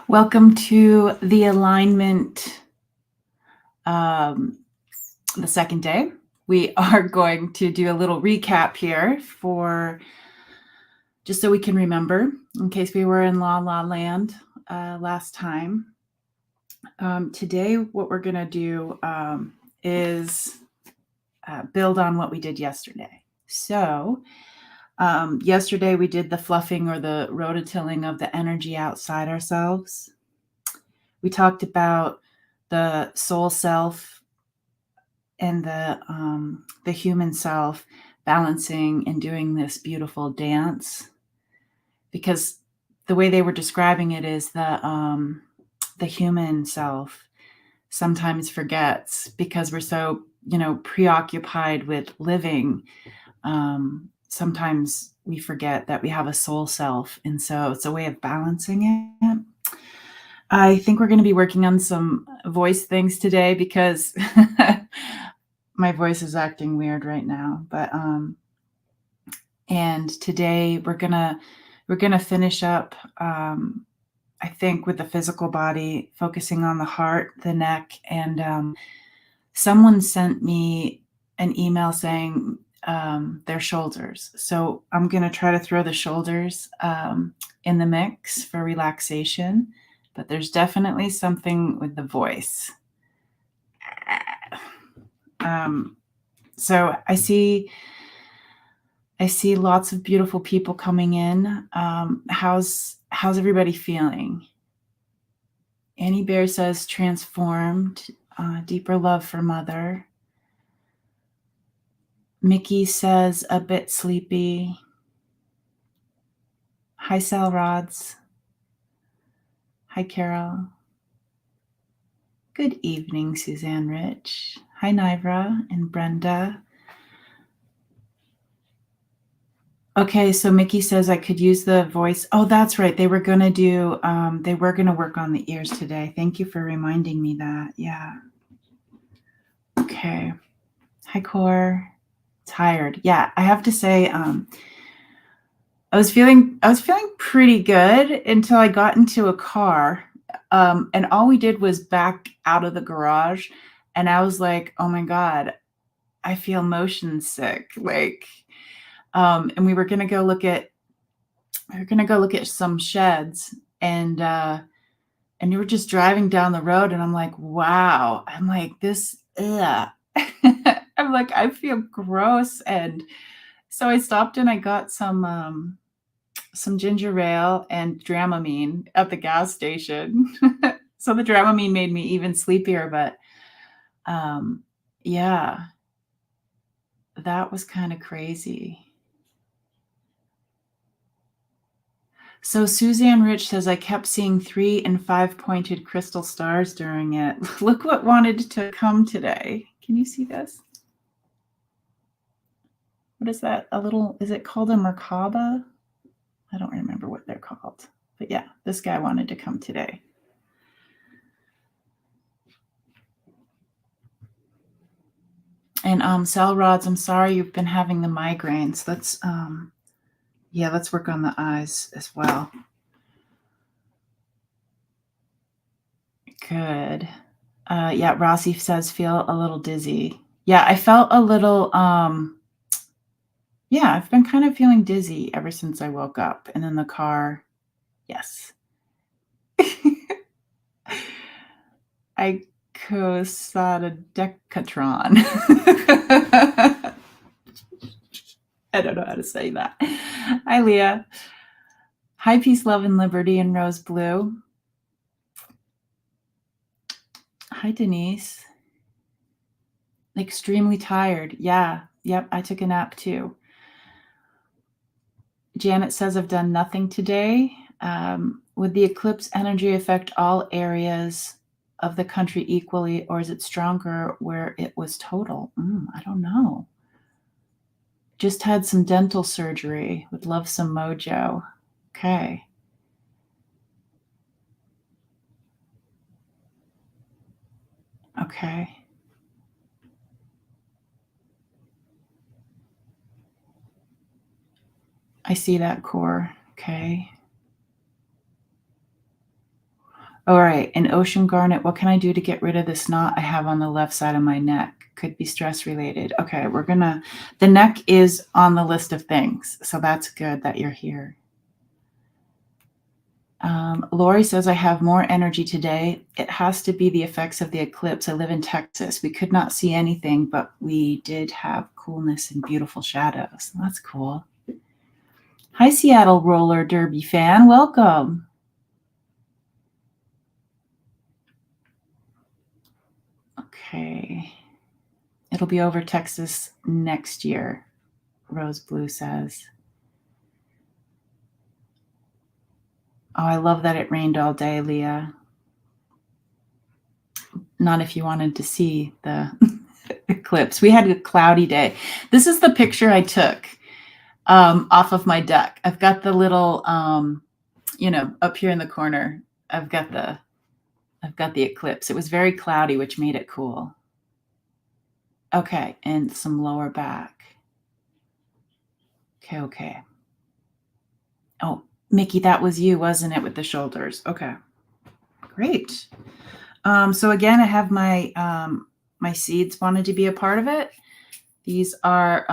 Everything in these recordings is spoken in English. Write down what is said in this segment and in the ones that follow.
Welcome to the alignment, um, the second day. We are going to do a little recap here for just so we can remember in case we were in La La Land last time. Today, what we're going to do is build on what we did yesterday. So, yesterday we did the fluffing or the rototilling of the energy outside ourselves. We talked about the soul self and the human self balancing and doing this beautiful dance, because the way they were describing it is the human self sometimes forgets because we're so preoccupied with living. Sometimes we forget that we have a soul self, and so it's a way of balancing it. I think we're going to be working on some voice things today because my voice is acting weird right now. And today we're gonna finish up. I think with the physical body, focusing on the heart, the neck, and someone sent me an email saying their shoulders. So I'm gonna try to throw the shoulders in the mix for relaxation. But there's definitely something with the voice. So I see lots of beautiful people coming in. How's everybody feeling? Annie Bear says transformed, deeper love for mother. Mickey says a bit sleepy. Hi, Sal Rods. Hi, Carol. Good evening, Suzanne Rich. Hi, Nivra and Brenda. Okay, so Mickey says I could use the voice. Oh, that's right. They were going to work on the ears today. Thank you for reminding me that. Yeah. Okay. Hi, Core. Tired. Yeah, I have to say, I was feeling pretty good until I got into a car. And all we did was back out of the garage. And I was like, oh my God, I feel motion sick. And we were gonna go look at some sheds, and we were just driving down the road, and I'm like, wow. I'm like, this, ugh. I'm like, I feel gross. And so I stopped and I got some ginger ale and Dramamine at the gas station. So the Dramamine made me even sleepier, but yeah, that was kind of crazy. So Suzanne Rich says, I kept seeing 3 and 5 pointed crystal stars during it. Look what wanted to come today. Can you see this? What is that? Is it called a Merkaba? I don't remember what they're called. But yeah, this guy wanted to come today. And Sal Rods, I'm sorry you've been having the migraines. Let's work on the eyes as well. Good. Yeah, Rossi says feel a little dizzy. Yeah, I felt a little yeah, I've been kind of feeling dizzy ever since I woke up. And then the car, yes. Icosahedratron. I don't know how to say that. Hi, Leah. Hi, Peace, Love, and Liberty, and Rose Blue. Hi, Denise. Extremely tired. Yeah. Yep. I took a nap too. Janet says I've done nothing today. Would the eclipse energy affect all areas of the country equally, or is it stronger where it was total? I don't know. Just had some dental surgery. Would love some mojo. Okay. Okay. I see that, Core. Okay. All right. An ocean garnet. What can I do to get rid of this knot I have on the left side of my neck? Could be stress related. Okay. The neck is on the list of things. So that's good that you're here. Lori says, I have more energy today. It has to be the effects of the eclipse. I live in Texas. We could not see anything, but we did have coolness and beautiful shadows. That's cool. Hi, Seattle roller derby fan. Welcome. Okay. It'll be over Texas next year, Rose Blue says. Oh, I love that it rained all day, Leah. Not if you wanted to see the eclipse. We had a cloudy day. This is the picture I took off of my deck. I've got the little, up here in the corner. I've got the eclipse. It was very cloudy, which made it cool. Okay, and some lower back. Okay. Oh, Mickey, that was you, wasn't it, with the shoulders? Okay, great. So again, I have my my seeds wanted to be a part of it. These are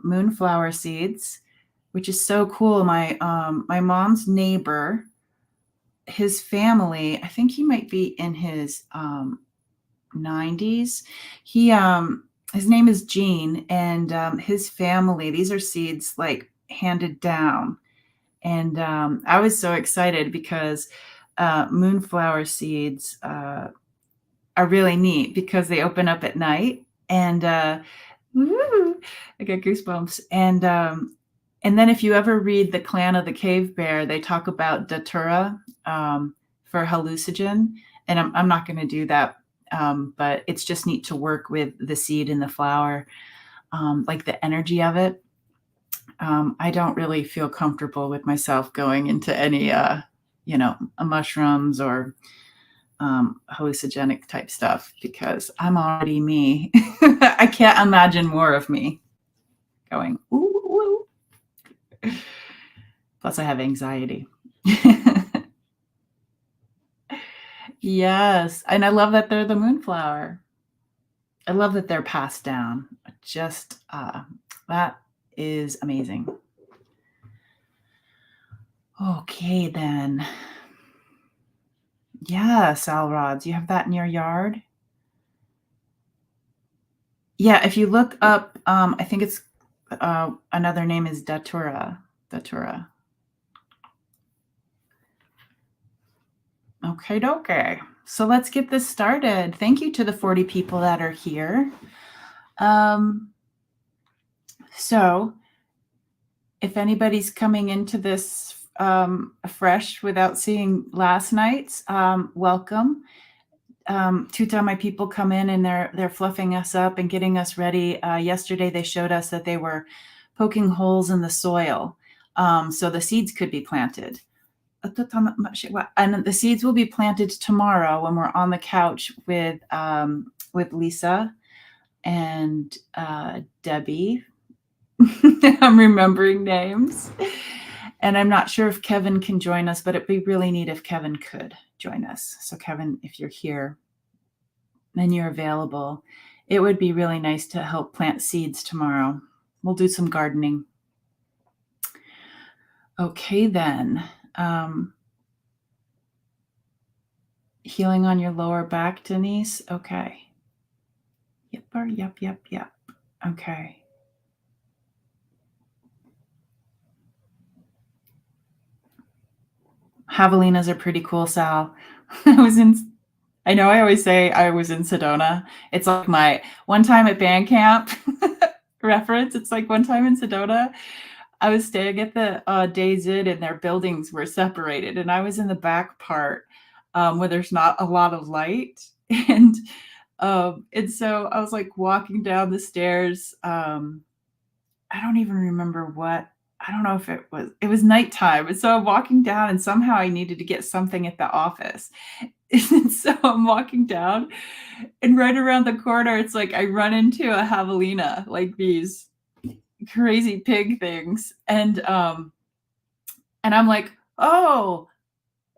moonflower seeds, which is so cool. My mom's neighbor, his family, I think he might be in his 90s. His name is Gene, and his family, these are seeds like handed down. And I was so excited because moonflower seeds are really neat because they open up at night, and woo, I get goosebumps. And then if you ever read The Clan of the Cave Bear, they talk about datura for hallucinogen, and I'm not going to do that, but it's just neat to work with the seed and the flower, like the energy of it. I don't really feel comfortable with myself going into any, mushrooms or hallucinogenic type stuff because I'm already me. I can't imagine more of me going, ooh, ooh. Plus I have anxiety. Yes. And I love that they're the moonflower. I love that they're passed down. Just, that is amazing. Okay, then. Yeah, Sal rods. You have that in your yard? Yeah, if you look up, I think it's another name is datura. Datura. Okay. So let's get this started. Thank you to the 40 people that are here. So if anybody's coming into this fresh without seeing last night's, welcome. Two time my people come in and they're fluffing us up and getting us ready. Yesterday they showed us that they were poking holes in the soil, so the seeds could be planted. And the seeds will be planted tomorrow when we're on the couch with Lisa and Debbie. I'm remembering names. And I'm not sure if Kevin can join us, but it'd be really neat if Kevin could join us. So Kevin, if you're here and you're available, it would be really nice to help plant seeds tomorrow. We'll do some gardening. Okay, then. Healing on your lower back, Denise? Okay. Yep. Okay. Javelinas are pretty cool, Sal. I know I always say I was in Sedona. It's like my one time at band camp reference. It's like one time in Sedona, I was staying at the Days Inn and their buildings were separated. And I was in the back part where there's not a lot of light. And so I was like walking down the stairs. I don't even remember what. I don't know if it was nighttime. And so I'm walking down and somehow I needed to get something at the office. And so I'm walking down and right around the corner, it's like I run into a javelina, like these crazy pig things. And I'm like, oh,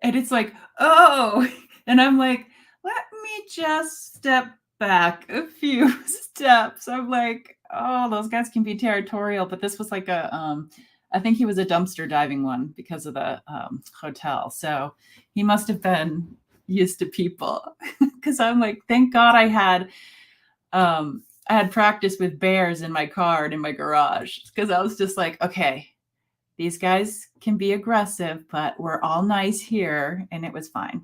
and it's like, oh, And I'm like, let me just step back a few steps. I'm like, oh, those guys can be territorial, but this was like I think he was a dumpster diving one because of the hotel. So he must have been used to people. Because I'm like, thank God I had practice with bears in my car and in my garage. Because I was just like, okay, these guys can be aggressive, but we're all nice here, and it was fine.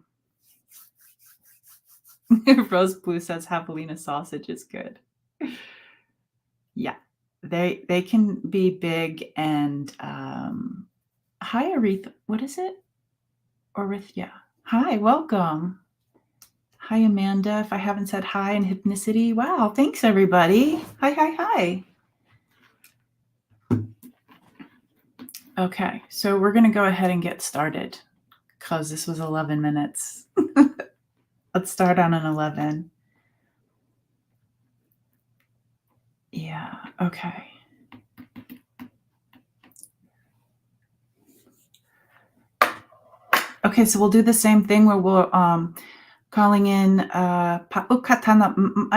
Rose Blue says javelina sausage is good. Yeah, they can be big and hi Aretha. What is it? Orithia. Hi, welcome. Hi Amanda. If I haven't said hi in Hypnicity, wow, thanks everybody. Hi. Okay, so we're gonna go ahead and get started because this was 11 minutes. Let's start on an 11. Yeah, okay. Okay, so we'll do the same thing where we'll calling in pa'ukatana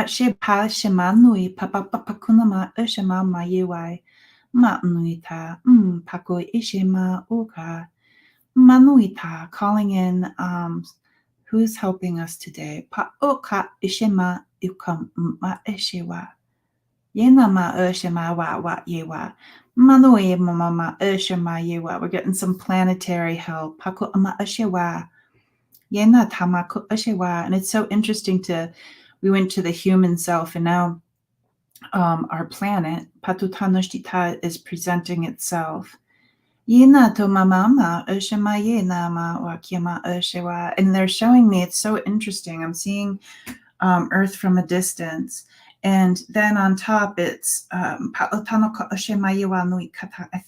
she pa shemanui papapakuna ma ushama ma yiwai ma nuita paku ishima uka manuita calling in who's helping us today pa'uka ishima ukam ma ishiwa yena ma ushima wa yewa manui mama ushima yewa. We're getting some planetary help paku ma ishiwa. And it's so interesting we went to the human self, and now our planet, Patutanoshtita, is presenting itself. And they're showing me, it's so interesting. I'm seeing Earth from a distance. And then on top, it's I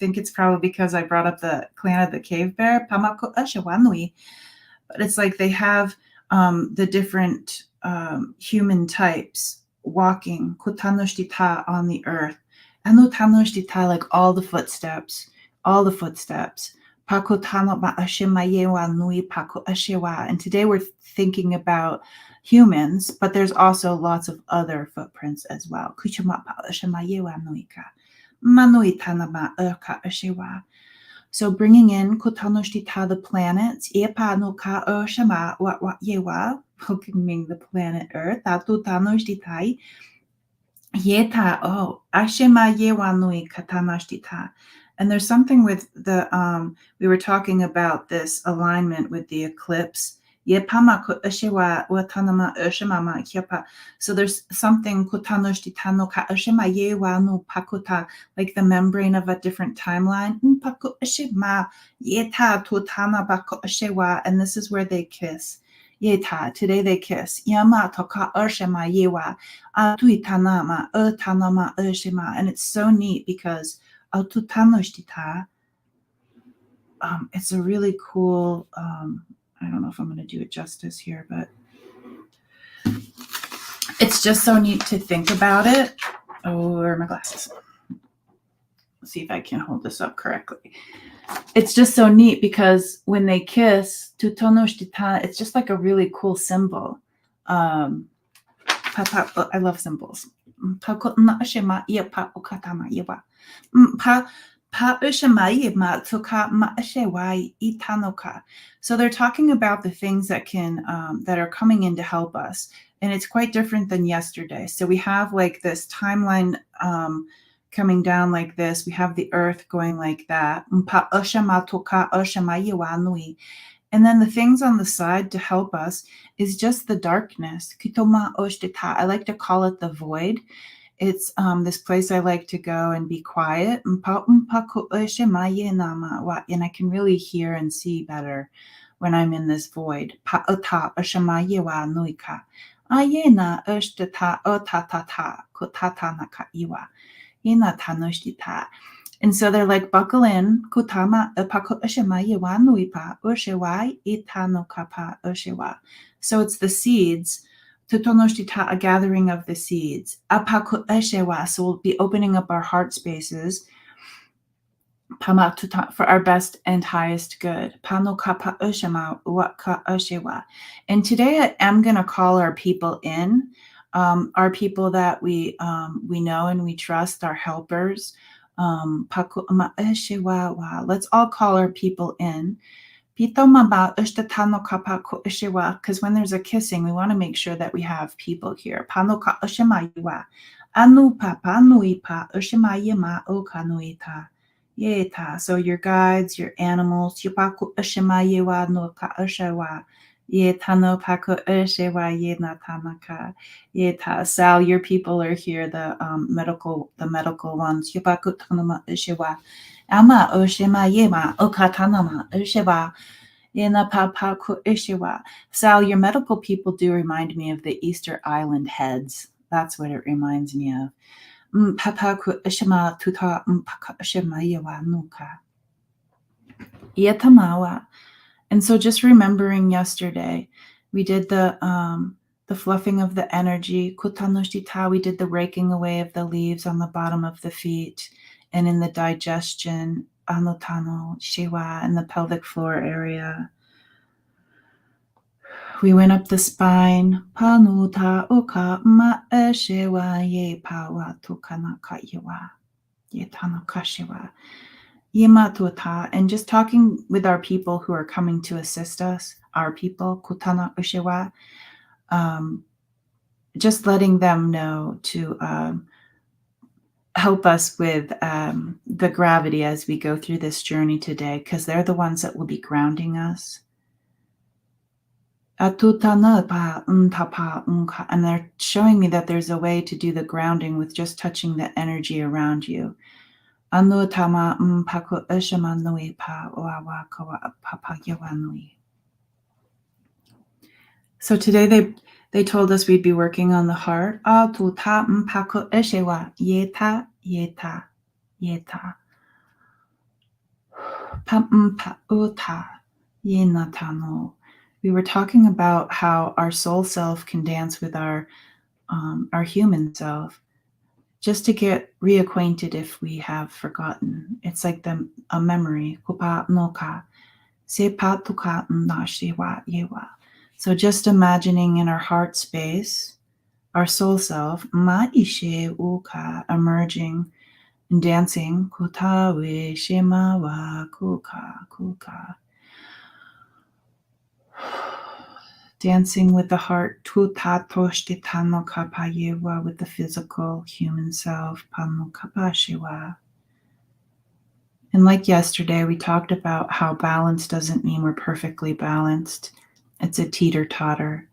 think it's probably because I brought up the clan of the cave bear. But it's like they have the different human types walking kutanoshtita on the earth. Anutanoshtita, like all the footsteps. And today we're thinking about humans, but there's also lots of other footprints as well. So bringing in Kutanoshtita, the planets, Epa no ka Shama wa yewa, welcoming the planet Earth, Tatutanoshtita, Yeta Ashema yewa nui Katanashtita. And there's something with the we were talking about this alignment with the eclipse. So there's something like the membrane of a different timeline. And this is where they kiss. Today they kiss. And it's so neat because it's a really cool I don't know if I'm going to do it justice here, but it's just so neat to think about it. Oh, where are my glasses? Let's see if I can hold this up correctly. It's just so neat because when they kiss, it's just like a really cool symbol. I love symbols. So they're talking about the things that that are coming in to help us, and it's quite different than yesterday. So we have like this timeline coming down like this. We have the earth going like that. And then the things on the side to help us is just the darkness. I like to call it the void. It's this place I like to go and be quiet. And I can really hear and see better when I'm in this void. And so they're like, buckle in. So it's the seeds. Tutonoshtita, a gathering of the seeds. So we'll be opening up our heart spaces. for our best and highest good. And today I am going to call our people in, our people that we know and we trust, our helpers. Let's all call our people in. Because when there's a kissing, we want to make sure that we have people here. So your guides, your animals, Sal, your people are here, the medical ones. Ama Oshima Yema Okatanama Ushiwa Yena Papa Ishiwa. Sal, your medical people do remind me of the Easter Island heads. That's what it reminds me of. Papa Ishima Tuta Mpaka Ishima Yewa Nuka. Yetamawa. And so just remembering yesterday, we did the fluffing of the energy. Kutanoshtita, we did the raking away of the leaves on the bottom of the feet and in the digestion, anotano, shiwa, in the pelvic floor area. We went up the spine, panuta, uka, ma shiwa, ye pawa, tukanaka yewa, ye tanakashiwa, yematuta, and just talking with our people who are coming to assist us, our people, kutana ushiwa, just letting them know to help us with the gravity as we go through this journey today, because they're the ones that will be grounding us. And they're showing me that there's a way to do the grounding with just touching the energy around you. So today they told us we'd be working on the heart. We were talking about how our soul self can dance with our human self, just to get reacquainted if we have forgotten. It's like a memory. So just imagining in our heart space, our soul self, emerging and dancing. Dancing with the heart, with the physical human self. And like yesterday, we talked about how balance doesn't mean we're perfectly balanced. It's a teeter-totter.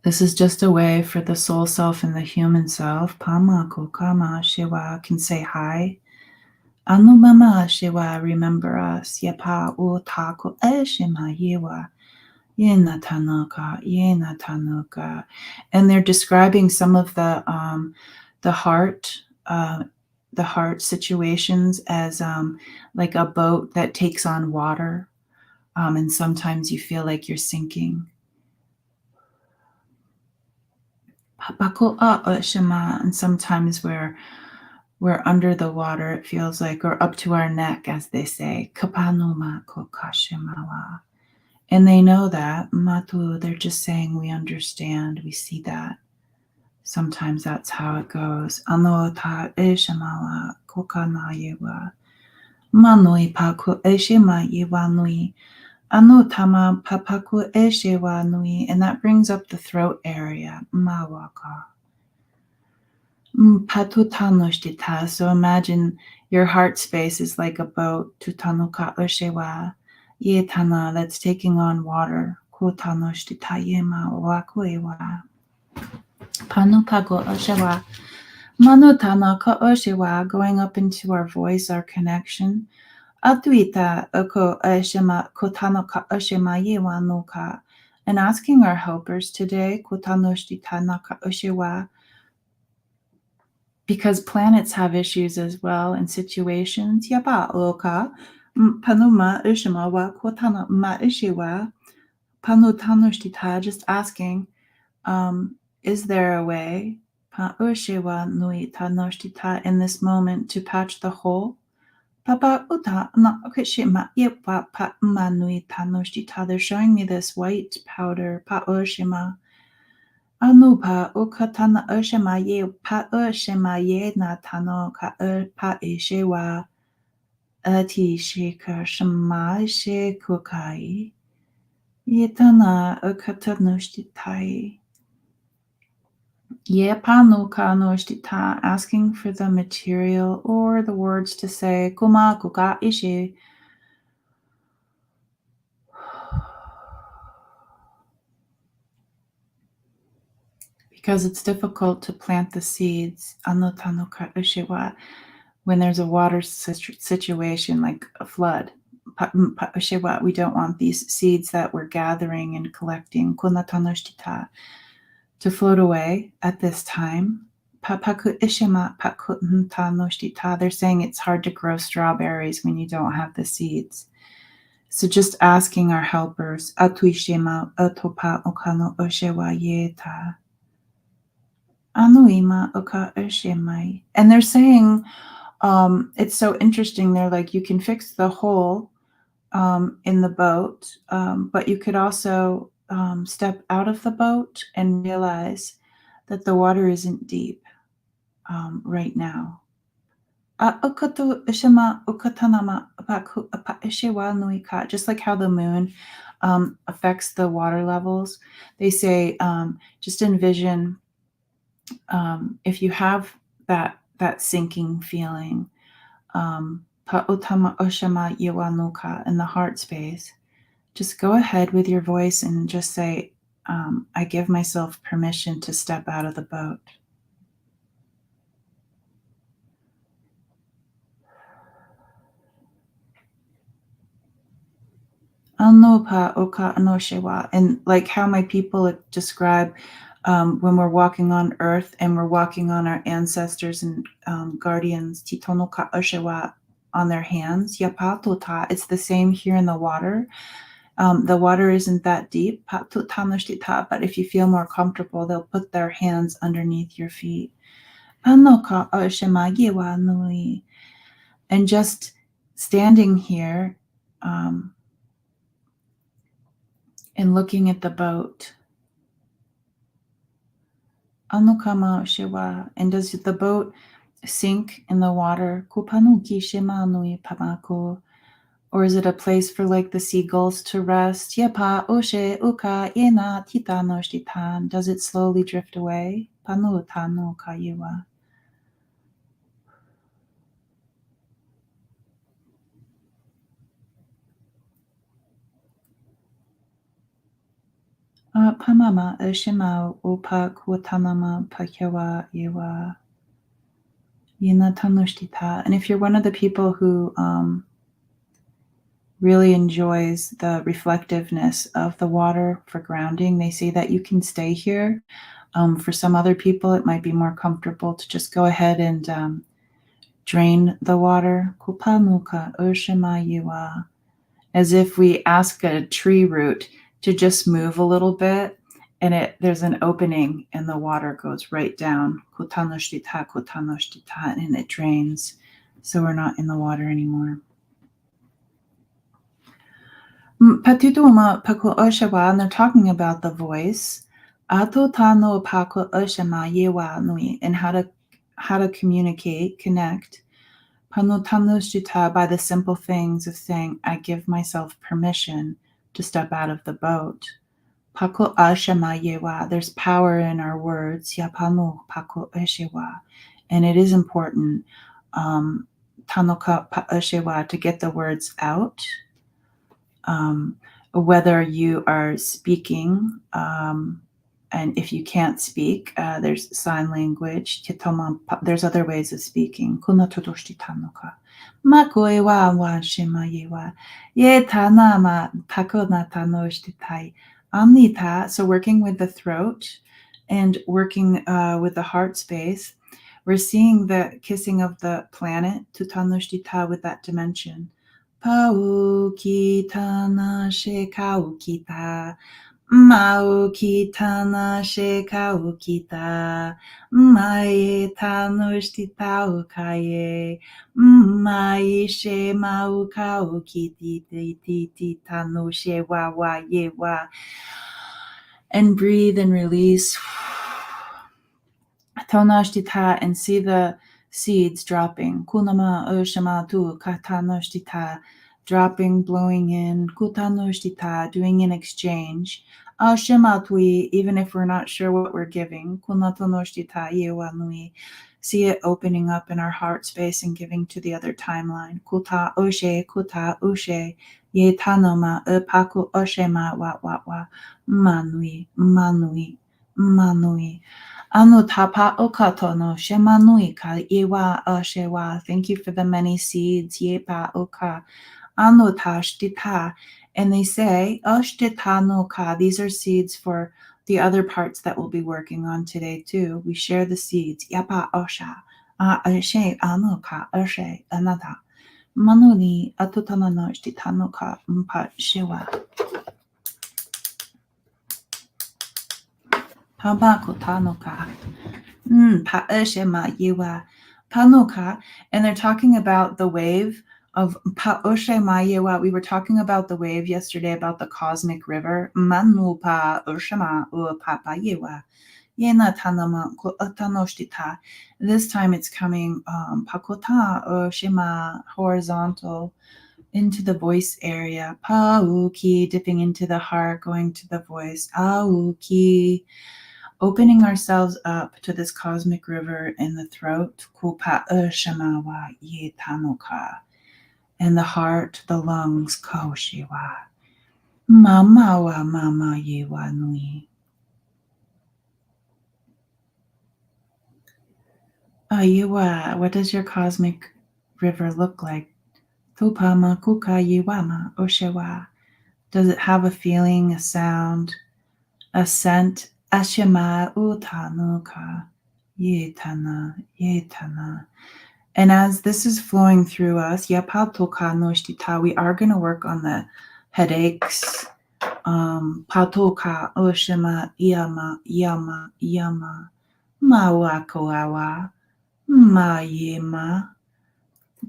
This is just a way for the soul self and the human self, can say hi. Anu mama Shiva, remember us. Yepa utako eshima yewa. Yena tanuka. And they're describing some of the heart situations as like a boat that takes on water. And sometimes you feel like you're sinking. And sometimes we're under the water, it feels like, or up to our neck, as they say. And they know that. They're just saying we understand, we see that. Sometimes that's how it goes. Anota eshamala kokanayewa. Manui paku eshima yiwanui. Anotama papaku eshewa nui. And that brings up the throat area. Mawaka. So imagine your heart space is like a boat. Tutanuka oshewa. Yetana, that's taking on water. Kotanoshtitayema wakuewa. Panupago oshewa. Manutana ka oshewa, going up into our voice, our connection. Advita oko oshema kotanoka oshema yewa nuka. And asking our helpers today, kotanoshtitana oshewa, because planets have issues as well and situations. Yaba oka panuma ushima wa kotana ma ishiwa panutanoshtita, just asking, is there a way? Pa Ushewa Nui Ta Noshtita in this moment to patch the hole. Papa Uta Na Ukishima Yepa Pa Manui Ta Noshtita. They're showing me this white powder. Pa Ushima. Anupa Ukatana Ushima Ye Pa Ushima Ye Natano Ka Pa Ishewa Ati Shika Shama She Kukai. Yetana Ukatanushtitai. Yepanu Kanushita, asking for the material or the words to say Kuma Kuka Ishi. Because it's difficult to plant the seeds Anutanuka Ushiwa when there's a water situation like a flood. We don't want these seeds that we're gathering and collecting Kunatanoshtita to float away at this time. They're saying it's hard to grow strawberries when you don't have the seeds. So just asking our helpers, and they're saying, it's so interesting. They're like, you can fix the hole in the boat, but you could also step out of the boat and realize that the water isn't deep right now. Just like how the moon affects the water levels, they say just envision if you have that sinking feeling in the heart space, just go ahead with your voice and just say, I give myself permission to step out of the boat. And like how my people describe when we're walking on earth and we're walking on our ancestors and guardians on their hands. It's the same here in the water. The water isn't that deep, but if you feel more comfortable, they'll put their hands underneath your feet. And just standing here and looking at the boat. And does the boat sink in the water? Or is it a place for like the seagulls to rest? Does it slowly drift away? Pamama Shima Upa Kuatanama Pakewa Yewa Yinatanoshtita. And if you're one of the people who really enjoys the reflectiveness of the water for grounding, they say that you can stay here. For some other people, it might be more comfortable to just go ahead and drain the water. Kupamuka Oshima Yewa. As if we ask a tree root to just move a little bit, and there's an opening and the water goes right down. Kutanoshita, and it drains. So we're not in the water anymore. Patutuma Paku Oshawa, and they're talking about the voice. Atotano Paku Oshama Yewa Nui, and how to communicate, connect. Panutanushita, by the simple things of saying, I give myself permission to step out of the boat. Paku Ashama Yewa, there's power in our words. Yapanu Paku Eshewa. And it is important, Tanuka Eshewa, to get the words out. Whether you are speaking, and if you can't speak, there's sign language. There's other ways of speaking. So working with the throat and working with the heart space, we're seeing the kissing of the planet, Tutanoshtita, with that dimension. Paukita na shekaukita. Maukitana shekaukita, Mae tanushita ukaye, Maishe maukaukiti titi tanushe wa ye wa. And breathe and release. Tonashtita, and see the seeds dropping. Kunama ushamatu katanoshtita, dropping, blowing in. Kutanoshtita, doing an exchange. Ashematui, even if we're not sure what we're giving. Kunatonoshtita yewanui, see it opening up in our heart space and giving to the other timeline. Kuta ushe, ye tanoma upaku oshema wa, manui, manui. Anu tapa okato no shemanui ka iwa shewa. Thank you for the many seeds. Yepa oka. Anu tashtita. And they say, ashtita no ka. These are seeds for the other parts that we'll be working on today too. We share the seeds. Yapa osha. Ashe anu ka ashe anata. Manuni atutana no shtita no ka mpa shewa. Pabako tanoka. Pa'eshema yewa. Panoka. And they're talking about the wave of Pa'oshema yewa. We were talking about the wave yesterday, about the cosmic river. Manu Pa'oshema Papa yewa. Yena tanama tanoshtita. This time it's coming Pakota Oshema horizontal into the voice area. Pauki, dipping into the heart, going to the voice. Auki, opening ourselves up to this cosmic river in the throat. Kupa shamawa ye tanoka. And the heart, the lungs, koshiwa. Mamawa mama ye wa nui. Ayewa, what does your cosmic river look like? Tupama kuka yewama oshewa. Does it have a feeling, a sound, a scent? Ashema utanuka. Yetana, yetana. And as this is flowing through us, yapatoka noshtita, we are going to work on the headaches. Patoka oshema yama. Mawakoawa. Mayema.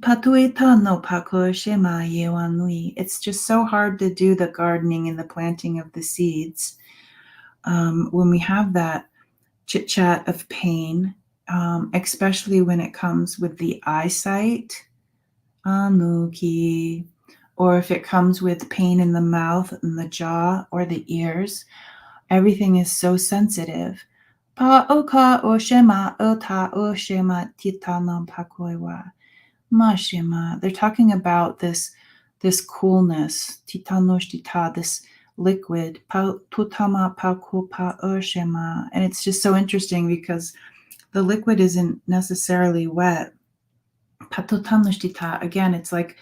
Patueta no pako shema yewanui. It's just so hard to do the gardening and the planting of the seeds when we have that chit chat of pain, especially when it comes with the eyesight, anuki, or if it comes with pain in the mouth and the jaw or the ears. Everything is so sensitive. Pa oka oshema ota oshema titanam pakoiwa. Mashima. They're talking about this coolness, titanoshtita, this liquid, tutama pakupa oshema. And it's just so interesting because the liquid isn't necessarily wet. Patutanushtita, again, it's like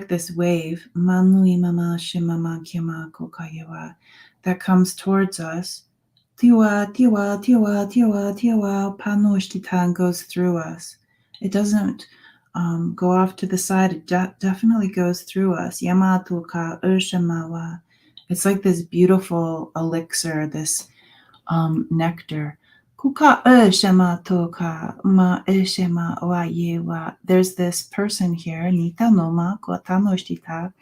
this wave, manui mama shimama kima kokayewa, that comes towards us. Tiwa, tiwa, tiwa, tiwa, tiwa, panoshtita, and goes through us. It doesn't go off to the side. It definitely goes through us. Yamatuka urshamawa. It's like this beautiful elixir, this nectar. Kuka urshama ma urshama wa yewa. There's this person here, Nita Noma, Kotanoshtita,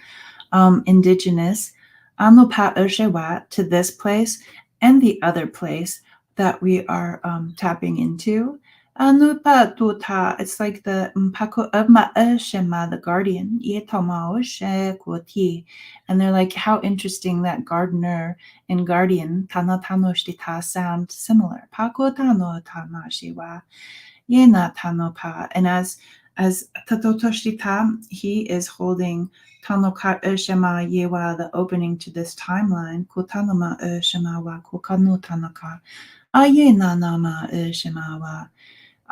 indigenous, Anupa urshewa, to this place and the other place that we are tapping into. Anupa tuta, it's like the mpako of shema, the guardian, yetoma kwoti. And they're like, how interesting that gardener and guardian, tana tanoshtita, sound similar. Pako tano tana shiwa, yena tanopa. And as tatotoshtita, he is holding Tanoka Shema Yewa, the opening to this timeline. Kutanama Shema wa Kukanu Tanaka. Ayena Nama Shema wa.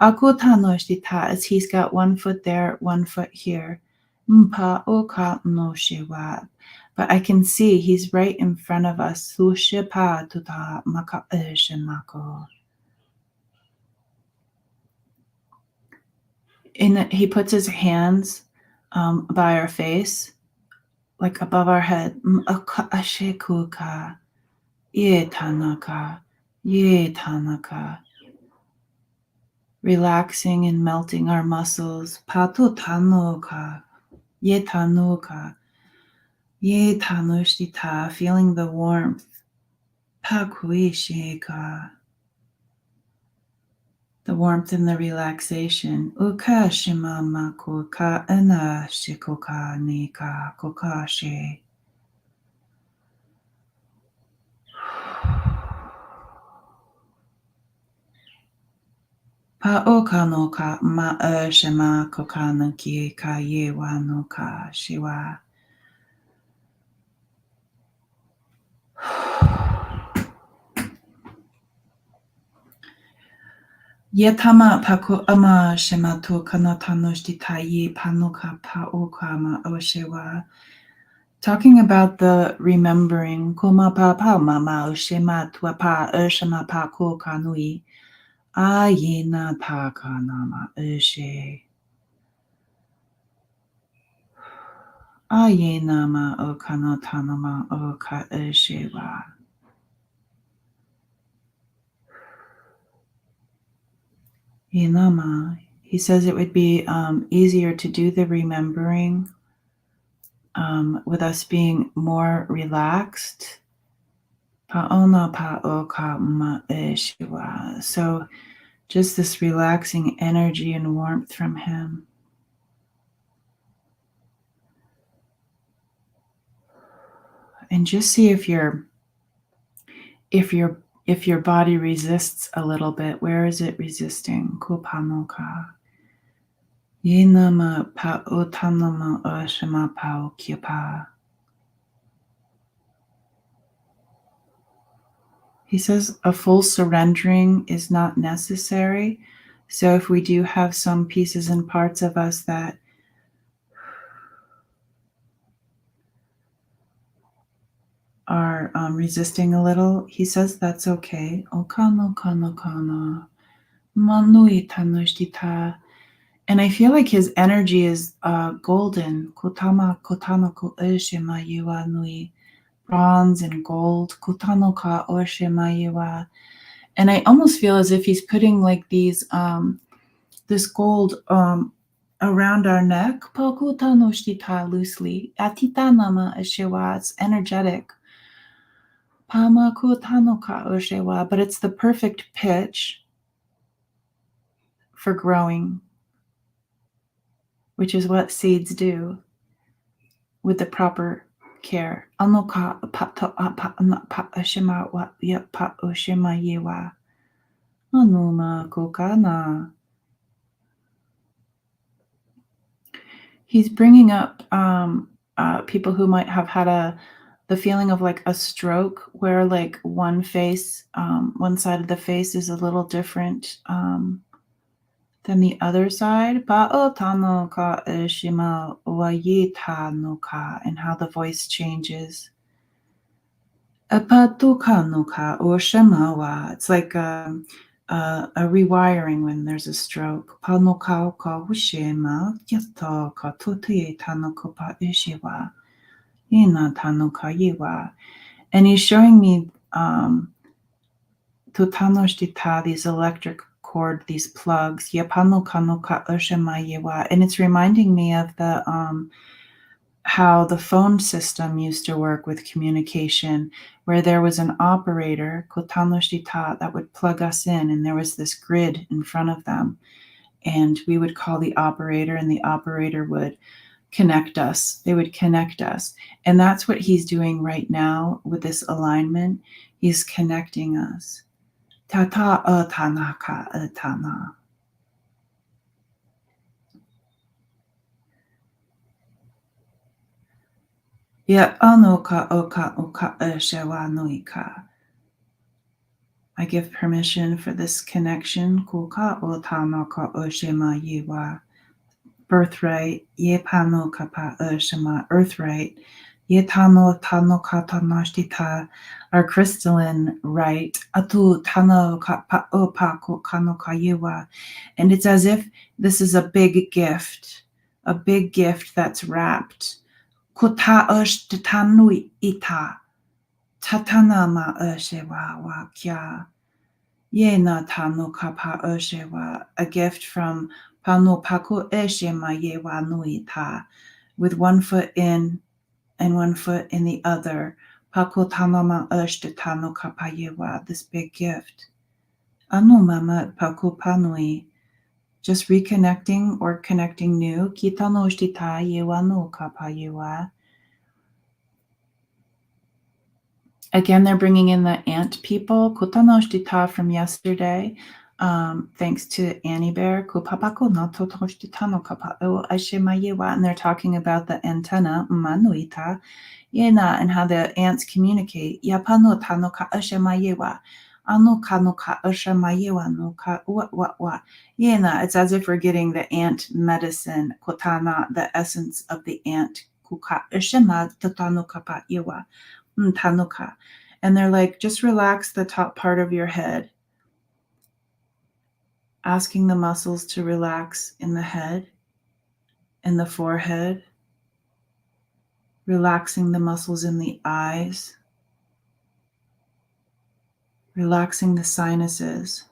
Akutanoshita, as he's got one foot there, one foot here. Mpa oka no shewa. But I can see he's right in front of us. Sushepa tuta maka shemako. He puts his hands by our face, like above our head. Ashekuka. Ye tanaka, ye tanaka. Relaxing and melting our muscles. Pato tanoka, ye tanuka, ye tanushtita, feeling the warmth. Pakuishika, the warmth and the relaxation. Uka shima makuka ana shikoka nika kokashe. Paoka no ka ma shima koka no ki ka ye wa no ka shiwa. Yetama paku ama shematu kanatanushti tayi panuka paoka ma oshewa. Talking about the remembering kuma pa pa mama oshema tua pa oshema pa ko kanui ayena ta kanama oshe ayena ma okanatanama oka oshewa. Inama. He says it would be easier to do the remembering with us being more relaxed. Paona paoka ma eshiwa. So just this relaxing energy and warmth from him. And just see if your body resists a little bit. Where is it resisting? Kupanoka. Yinama pa otanama oshima pa okyapa. He says a full surrendering is not necessary. So if we do have some pieces and parts of us that are resisting a little, he says that's okay. Okano kano kana. Manui tanoshtita. And I feel like his energy is golden. Kotama kotano ko oshima yuwa nui. Bronze and gold. Kotano ka oshima yuwa. And I almost feel as if he's putting like these this gold around our neck. Pakutano shtita loosely. Atita nama eshewa. It's energetic. Pamakutanoka oshewa. But it's the perfect pitch for growing, which is what seeds do with the proper care. Anoka pato pa oshima wa ya pa oshima yewa. Anuma kokana. He's bringing up people who might have had the feeling of like a stroke, where like one face, one side of the face is a little different than the other side. Pa'otano ka shima wayita no ka, and how the voice changes. Apatuka no ka or shemawa. It's like a rewiring when there's a stroke. Panoka ka ushema yato ka tutie tanoko pa ishiwa. Ina tanoka yiwa. And he's showing me tutanoshita, these electric cord, these plugs. Yapano kanoka ushema yiwa. And it's reminding me of the how the phone system used to work with communication, where there was an operator, kotanoshita, that would plug us in, and there was this grid in front of them. And we would call the operator, and the operator would connect us. They would connect us. And that's what he's doing right now with this alignment. He's connecting us. Tata atanaka atana. Ya anoka oka oka shewa noika. I give permission for this connection. Kuka otanaka oshima yiwa. Birthright. Ye pano kapa oshima. Earthright. Ye tano tano kata nashtita. Our crystalline right. Atu tano kapa opa kano kayiwa. And it's as if this is a big gift that's wrapped. Kuta oshtanui ita. Tatana ma shewa wa kya. Yena tano kapa shewa. A gift from Pano Paku Eshema Yewa Nuita. With one foot in and one foot in the other. Paku Tanama Tano Kapa Yewa. This big gift. Anu mama Paku Panui. Just reconnecting or connecting new. Kita no shtita yewa no kapa yewa. Again, they're bringing in the ant people. Kuta no shtita from yesterday. Thanks to Annie Bear. Kupapako no toto shtita no kapa o ashema yewa. And they're talking about the antenna, manuita, yena, and how the ants communicate. Yapano tano ka ashema yewa. Anu kano ka ashema yewa no ka wa. Yena, it's as if we're getting the ant medicine, kotana, the essence of the ant. Kuka ashema tatano kapa yewa. Tanuka. And they're like, just relax the top part of your head, asking the muscles to relax in the head, in the forehead, relaxing the muscles in the eyes, relaxing the sinuses,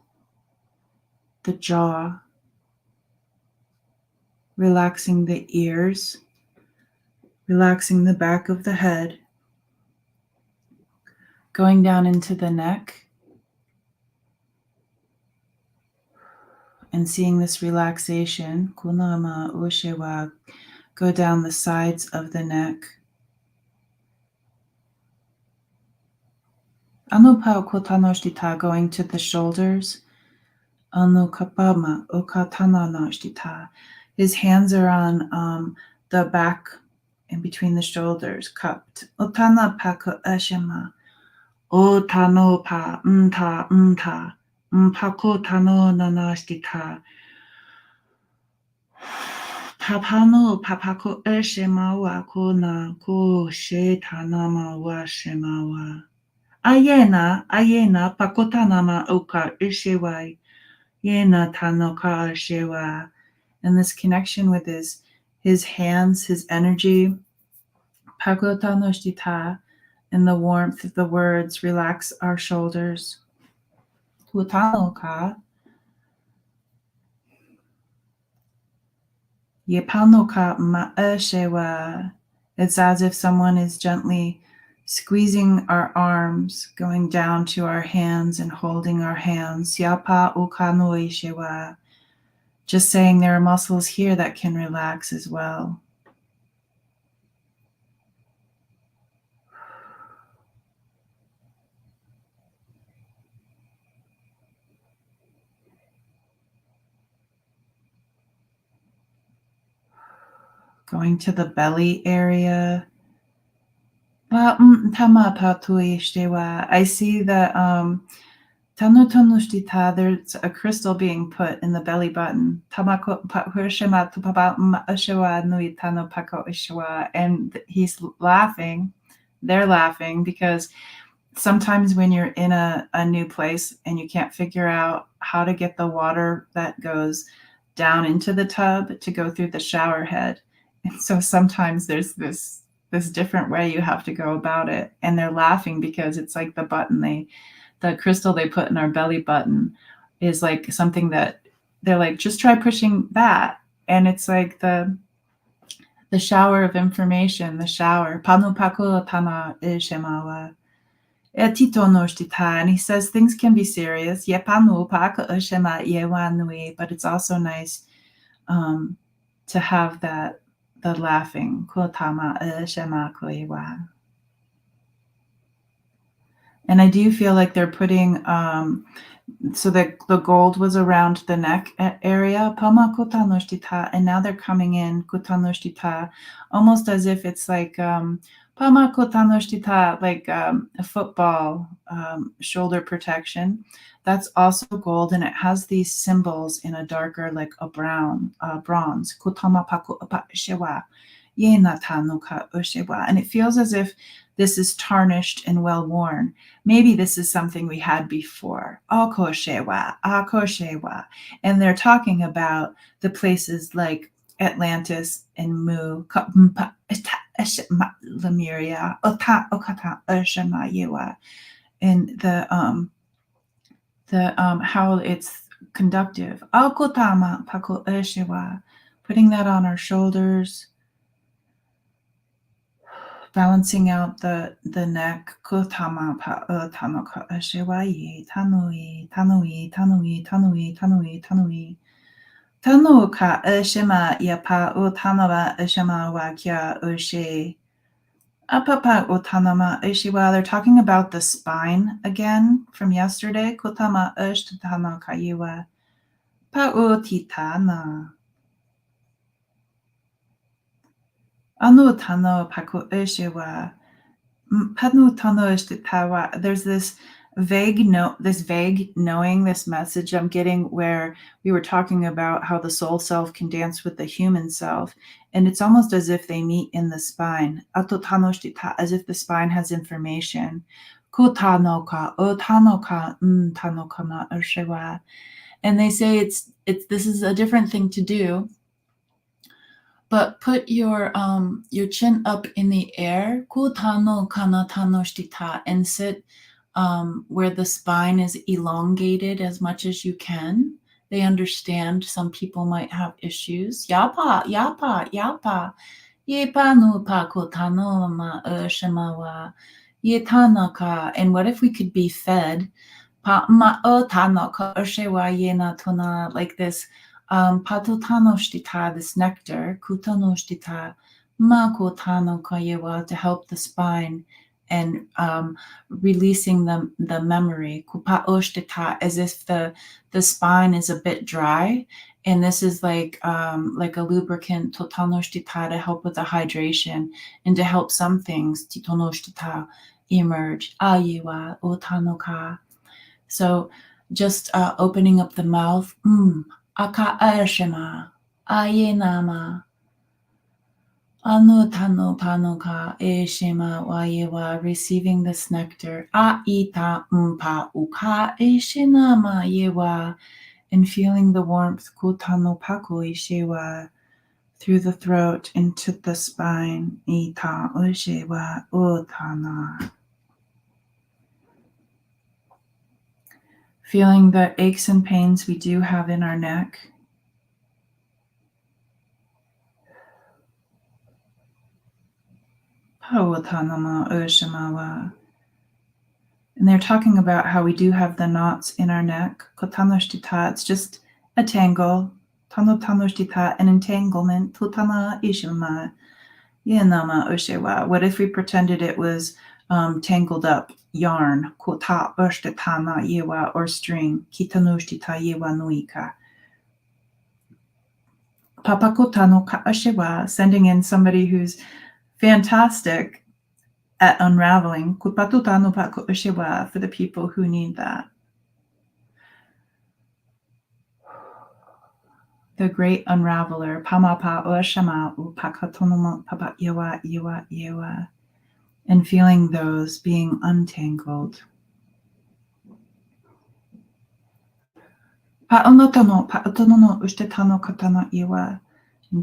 the jaw, relaxing the ears, relaxing the back of the head, going down into the neck, and seeing this relaxation, kunama ushewa, go down the sides of the neck. Anupao kotanoshtita, going to the shoulders. Anukapama okatananoshita. His hands are on the back and between the shoulders, cupped. Otana pako ashema. Otano pa mta. Mpako tano nanashtita. Papano papako ashema wa kona ko shetanama wa shemawa. Ayena, pakotanama oka ishewai. Yena tanoka shewa. And this connection with his hands, his energy. Pakotanoshita. And the warmth of the words, relax our shoulders. Tutanoka. Yepanoka ma'eshewa. It's as if someone is gently squeezing our arms, going down to our hands and holding our hands. Yapa ukanoi shewa. Just saying there are muscles here that can relax as well. Going to the belly area. I see that there's a crystal being put in the belly button. And he's laughing. They're laughing because sometimes when you're in a new place and you can't figure out how to get the water that goes down into the tub to go through the shower head. And so sometimes there's this different way you have to go about it. And they're laughing because it's like the crystal they put in our belly button is like something that they're like, just try pushing that. And it's like the shower of information, the shower. Panupako tana ishemawa. And he says things can be serious, but it's also nice to have the laughing. And I do feel like they're putting so that the gold was around the neck area, and now they're coming in kutanoshtita, almost as if it's like like a football shoulder protection. That's also gold, and it has these symbols in a darker, like a bronze. And it feels as if this is tarnished and well worn. Maybe this is something we had before. Akoshewa. And they're talking about the places like Atlantis and Mu. Lemuria, Ota Okata Shema Yewa, and the how it's conductive. Alkotama Pako Eshewa, putting that on our shoulders, balancing out the neck. Kotama Pa Tanaka Eshewa Ye Tanui Tanui Tanui Tanui Tanui Tanui. Tanuka Shema Yapa Utanaba Shema Wakya Ushe. Apapa Utanama Ishiwa. They're talking about the spine again from yesterday. Kotama Ushtana Kayuwa. Pautitana. Anutano Paku Ishiwa. Panutano Ishtitawa. There's this vague knowing, this message I'm getting where we were talking about how the soul self can dance with the human self, and it's almost as if they meet in the spine. Atotanoshtita, as if the spine has information. Kutanoka, otanoka, tanokana urshewa. And they say it's this is a different thing to do, but put your chin up in the air, kutano kana tanoshtita, and sit where the spine is elongated as much as you can. They understand some people might have issues. Yapa, yapa, yapa. Yepa nupa kotano ma shemawa. Yetanaka. And what if we could be fed? Pa ma otanaka shewa yena tona, like this patotanoshita, this nectar, kutanoshita, ma kotanaka yewa, to help the spine and releasing the memory. Kupa oshtita, as if the spine is a bit dry, and this is like a lubricant, totanoshtita, to help with the hydration and to help some things, titonoshtita, emerge. Ayiwa otanoka. So just opening up the mouth. Aka ashema, ayenama. Anutano panoka eshema wayewa, receiving this nectar. Aita mpa uka eshinama yewa, and feeling the warmth kutano pako eshewa through the throat into the spine. Ita ushewa utana. Feeling the aches and pains we do have in our neck. And they're talking about how we do have the knots in our neck. It's just a tangle. An entanglement. What if we pretended it was tangled up yarn, or string, sending in somebody who's fantastic at unraveling, for the people who need that. The great unraveler, and feeling those being untangled. And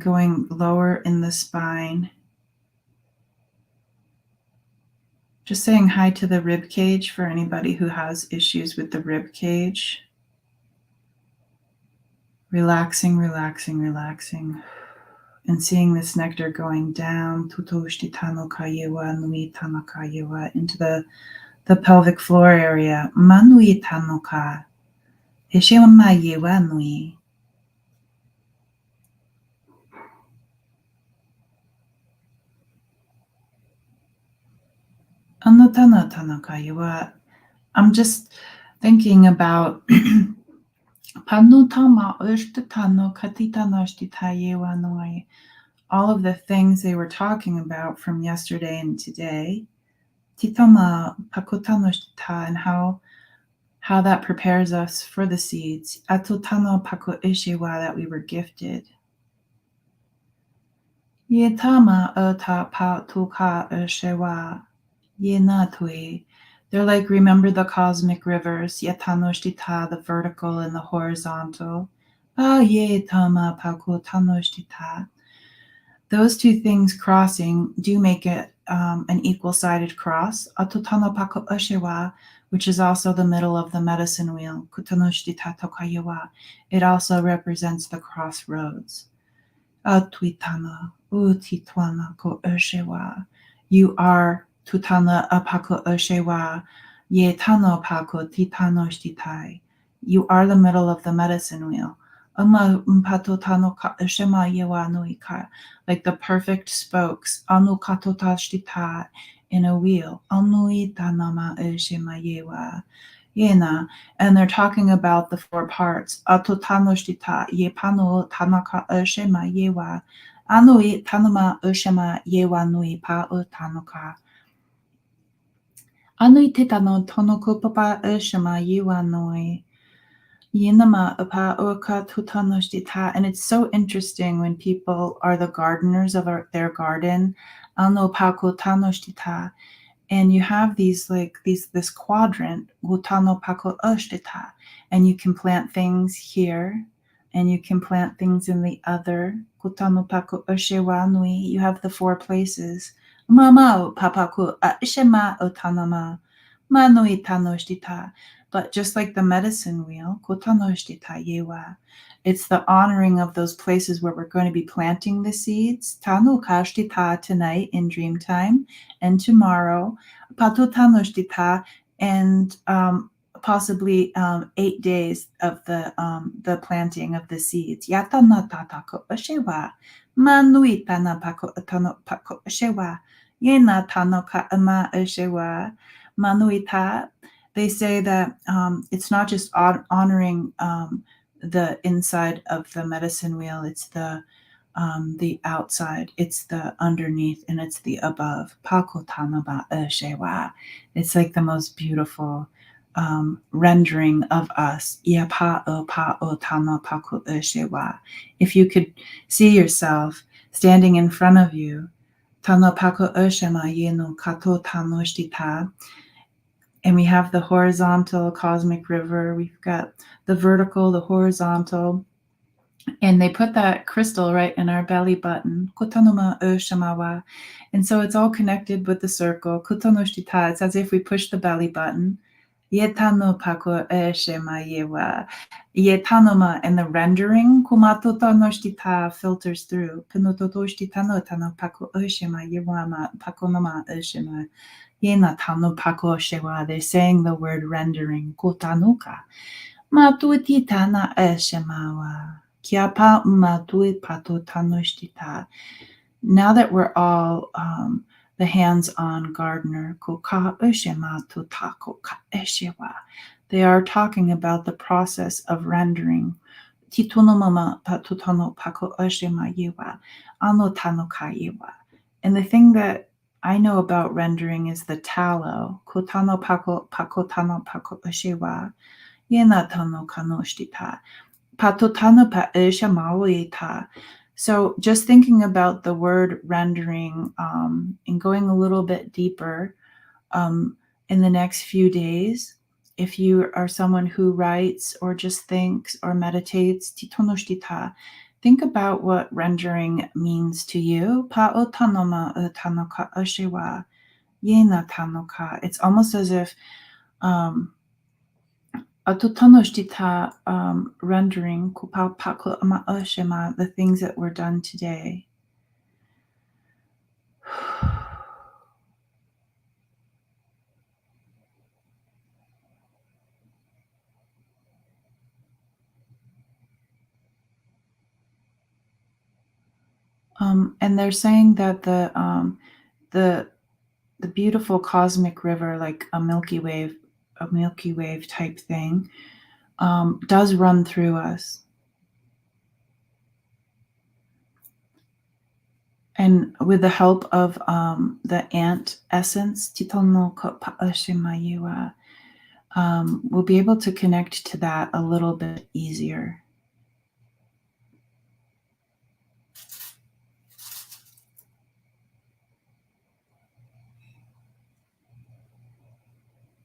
going lower in the spine. Just saying hi to the rib cage for anybody who has issues with the rib cage. Relaxing, relaxing, relaxing. And seeing this nectar going down into the pelvic floor area. Manui tanoka. Ishema yewa nui. I'm just thinking about all of the things they were talking about from yesterday and today. And how that prepares us for the seeds. That we were gifted. Yetama ota pa tuka shewa. Yenatui. They're like, remember the cosmic rivers. Yetanoshtita, the vertical and the horizontal. Yetama paku tanoshtita. those two things crossing do make it an equal-sided cross. Atutano pako oshewa, which is also the middle of the medicine wheel. Kutanoshita tokayewa. It also represents the crossroads. Atuitana utitwana ko oshewa. You are tutana apako oshewa. Ye tano pako titano shtitai. You are the middle of the medicine wheel. Ama mpato tano ka oshema yewa nuika. Like the perfect spokes. Anu kato tashtita in a wheel. Anui tanama oshema yewa. Yena, and they're talking about the four parts. Atotanoshita ye pano tanaka oshema yewa. Anui tanama oshema yewa nui pa o tanoka. Anui titano tonoko papa oshema yewa nui. Yinama apa oka tutanoshita. And it's so interesting when people are the gardeners of their garden. Ano pako tanoshita. And you have this quadrant, gutano pako oshtita, and you can plant things here, and you can plant things in the other. Gutano pako oshewanui, you have the four places. Mamao papaku ishema otanama, manui tanoshtita. But just like the medicine wheel, gutanoshtita yewa, it's the honoring of those places where we're going to be planting the seeds. Tanu kashtita tonight in dream time, and tomorrow, patutanoshtita, and possibly 8 days of the planting of the seeds. Yatana tatako oshewa, manui tana pako atano pako oshewa, yena tanoka ama oshewa, manuita. They say that it's not just honoring the inside of the medicine wheel, it's the outside, it's the underneath, and it's the above. Pakotanaba shewa. It's like the most beautiful rendering of us. If you could see yourself standing in front of you, and we have the horizontal cosmic river, we've got the vertical, the horizontal, and they put that crystal right in our belly button. And so it's all connected with the circle. It's as if we push the belly button. Yetano pako shemayewa. Yetanoma, and the rendering kumatotanoshita filters through. Pinototoshitano tano pako shemayewa pakonoma shema. Yena tano pako shewa. They're saying the word rendering. Kotanuka. Matuititana shemawa. Kiapa matui pato tanoshtita. Now that we're all the hands-on gardener, they are talking about the process of rendering. And the thing that I know about rendering is the tallow. So just thinking about the word rendering and going a little bit deeper in the next few days, if you are someone who writes or just thinks or meditates, think about what rendering means to you. It's almost as if rendering the things that were done today. And they're saying that the beautiful cosmic river, like a Milky Wave type thing, does run through us. And with the help of the ant essence, we'll be able to connect to that a little bit easier.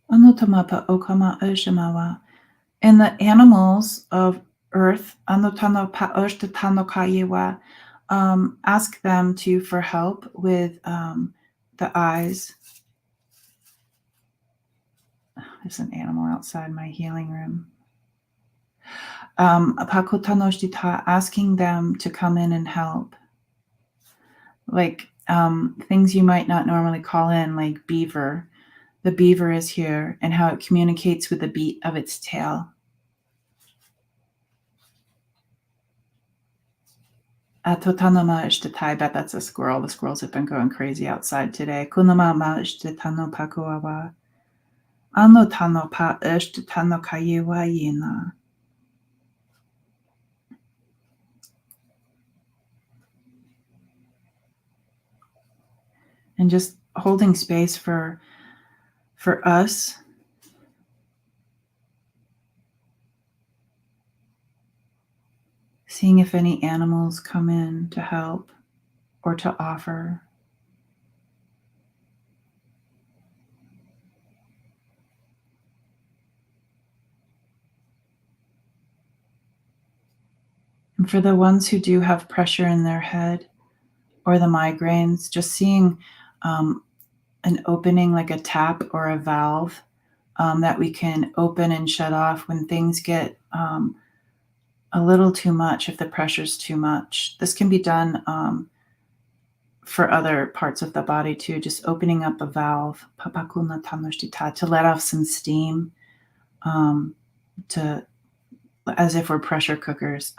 And the animals of earth, ask them for help with the eyes. There's an animal outside my healing room. Asking them to come in and help. Like things you might not normally call in, like beaver. The beaver is here and how it communicates with the beat of its tail. Atotanoma ishtatai, I bet that's a squirrel. The squirrels have been going crazy outside today. Kunama ma ishtatano pakuawa. Ano tano pa ishtatano kayewa yina. And just holding space for us. Seeing if any animals come in to help or to offer. And for the ones who do have pressure in their head or the migraines, just seeing an opening, like a tap or a valve that we can open and shut off when things get a little too much, if the pressure's too much. This can be done for other parts of the body too, just opening up a valve, to let off some steam, to as if we're pressure cookers.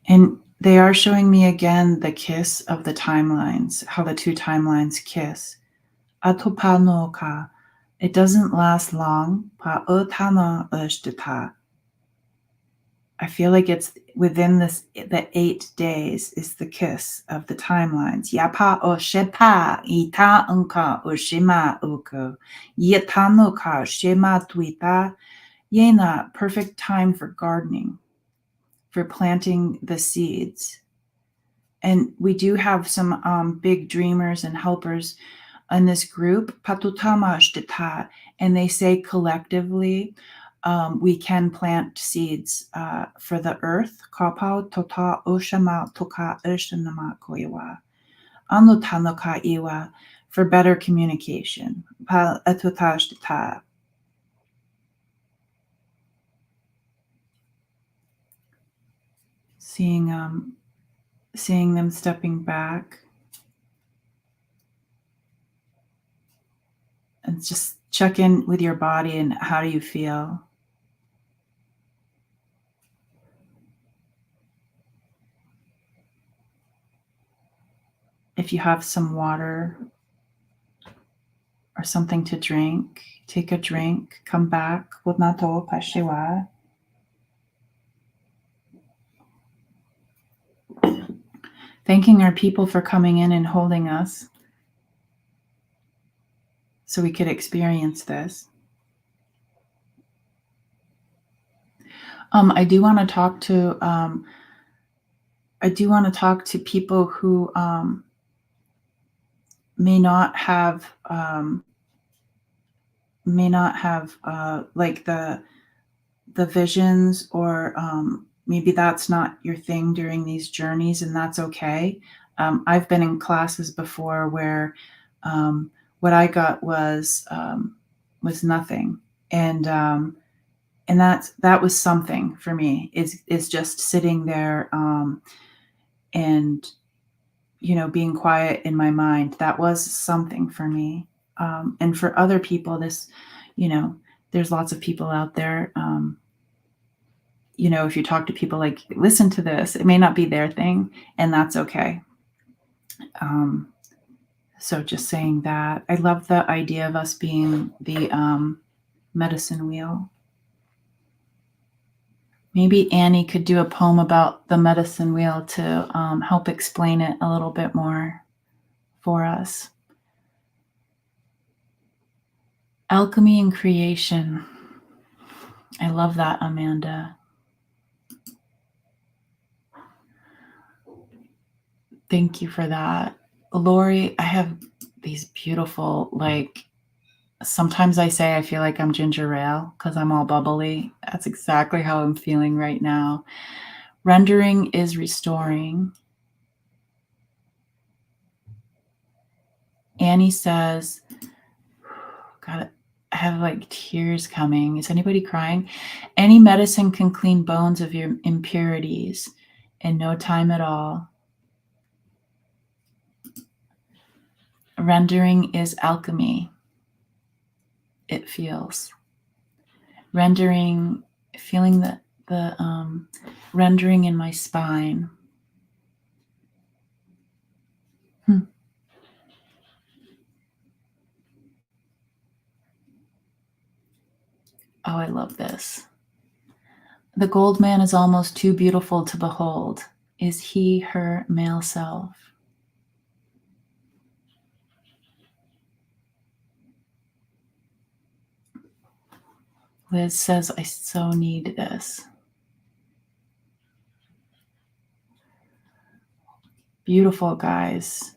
And they are showing me again the kiss of the timelines, how the two timelines kiss. Atopanoka. It doesn't last long. I feel like it's within the 8 days is the kiss of the timelines. Yapa o shepa ita unka o shima uko. Yetanuka shema tuita. Yena, perfect time for gardening, for planting the seeds. And we do have some big dreamers and helpers in this group, Patutama, and they say collectively we can plant seeds for the earth. Kapau tota oshama toka oshanama koiwa. Anutanoka iwa for better communication. Pa atutashta. Seeing them stepping back. And just check in with your body and how do you feel? If you have some water or something to drink, take a drink, come back. Wudnato pashiwa. Thanking our people for coming in and holding us so we could experience this. I do want to talk to people who may not have like the visions, or maybe that's not your thing during these journeys, and that's okay. I've been in classes before where what I got was nothing, and that was something for me. Is just sitting there and being quiet in my mind. That was something for me, and for other people, this there's lots of people out there. If you talk to people like, listen to this, it may not be their thing, and that's okay. So just saying that. I love the idea of us being the medicine wheel. Maybe Annie could do a poem about the medicine wheel to help explain it a little bit more for us. Alchemy and creation. I love that, Amanda. Thank you for that. Lori, I have these beautiful, Sometimes I say I feel like I'm ginger ale because I'm all bubbly. That's exactly how I'm feeling right now. Rendering is restoring. Annie says, God, I have like tears coming. Is anybody crying? Any medicine can clean bones of your impurities in no time at all. Rendering is alchemy. It feels. Rendering, feeling the rendering in my spine. Oh, I love this. The gold man is almost too beautiful to behold. Is he her male self? Liz says, I so need this. Beautiful, guys.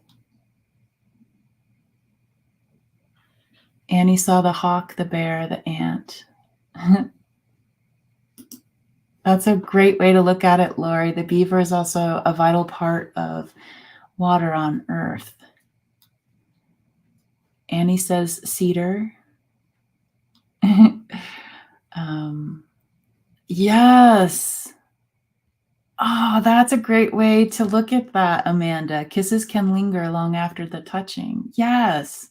Annie saw the hawk, the bear, the ant. That's a great way to look at it, Lori. The beaver is also a vital part of water on Earth. Annie says cedar. Yes. Oh, that's a great way to look at that, Amanda. Kisses can linger long after the touching. Yes.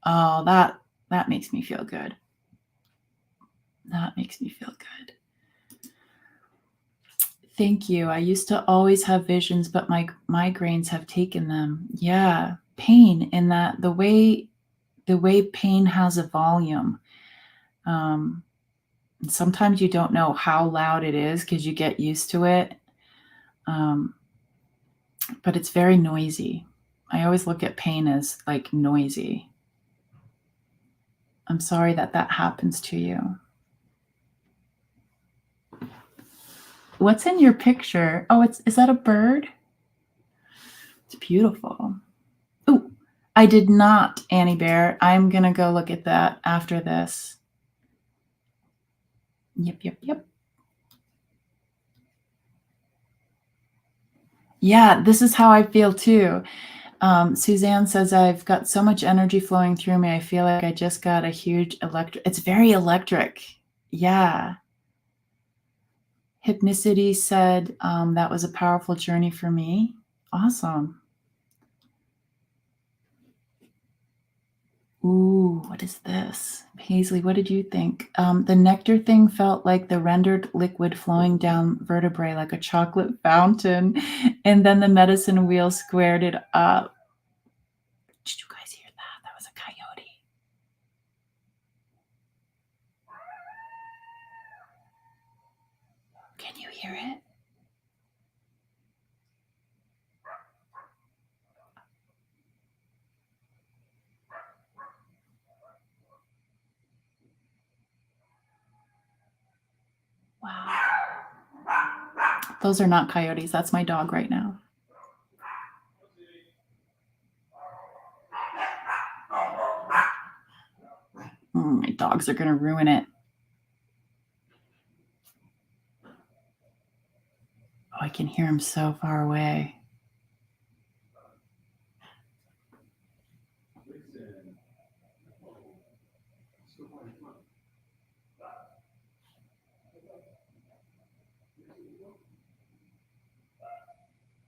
Oh, that makes me feel good. That makes me feel good. Thank you. I used to always have visions, but my migraines have taken them. Yeah, pain in that the way pain has a volume. Sometimes you don't know how loud it is because you get used to it. But it's very noisy. I always look at pain as like noisy. I'm sorry that happens to you. What's in your picture? Oh, is that a bird? It's beautiful. Oh, I did not, Annie Bear. I'm going to go look at that after this. Yep. Yeah, this is how I feel too. Suzanne says, I've got so much energy flowing through me. I feel like I just got a huge it's very electric. Yeah. Hypnicity said, that was a powerful journey for me. Awesome. Ooh, what is this? Paisley, what did you think? The nectar thing felt like the rendered liquid flowing down vertebrae like a chocolate fountain. And then the medicine wheel squared it up. Did you guys hear that? That was a coyote. Can you hear it? Wow. Those are not coyotes. That's my dog right now. My dogs are going to ruin it. Oh, I can hear him so far away.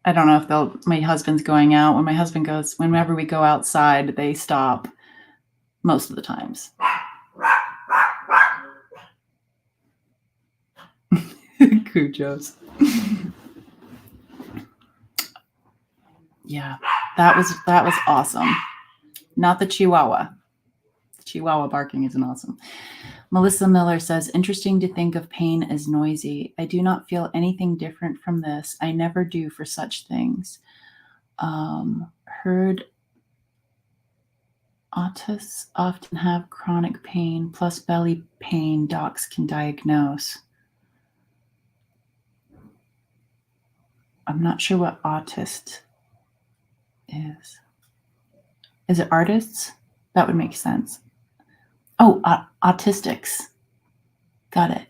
I don't know if my husband's going out. When my husband goes, whenever we go outside, they stop most of the times. Cujos. Yeah, that was awesome. Not the Chihuahua. The Chihuahua barking isn't awesome. Melissa Miller says, interesting to think of pain as noisy. I do not feel anything different from this. I never do for such things. Heard autists often have chronic pain plus belly pain docs can diagnose. I'm not sure what autist is. Is it artists? That would make sense. Oh, autistics. Got it.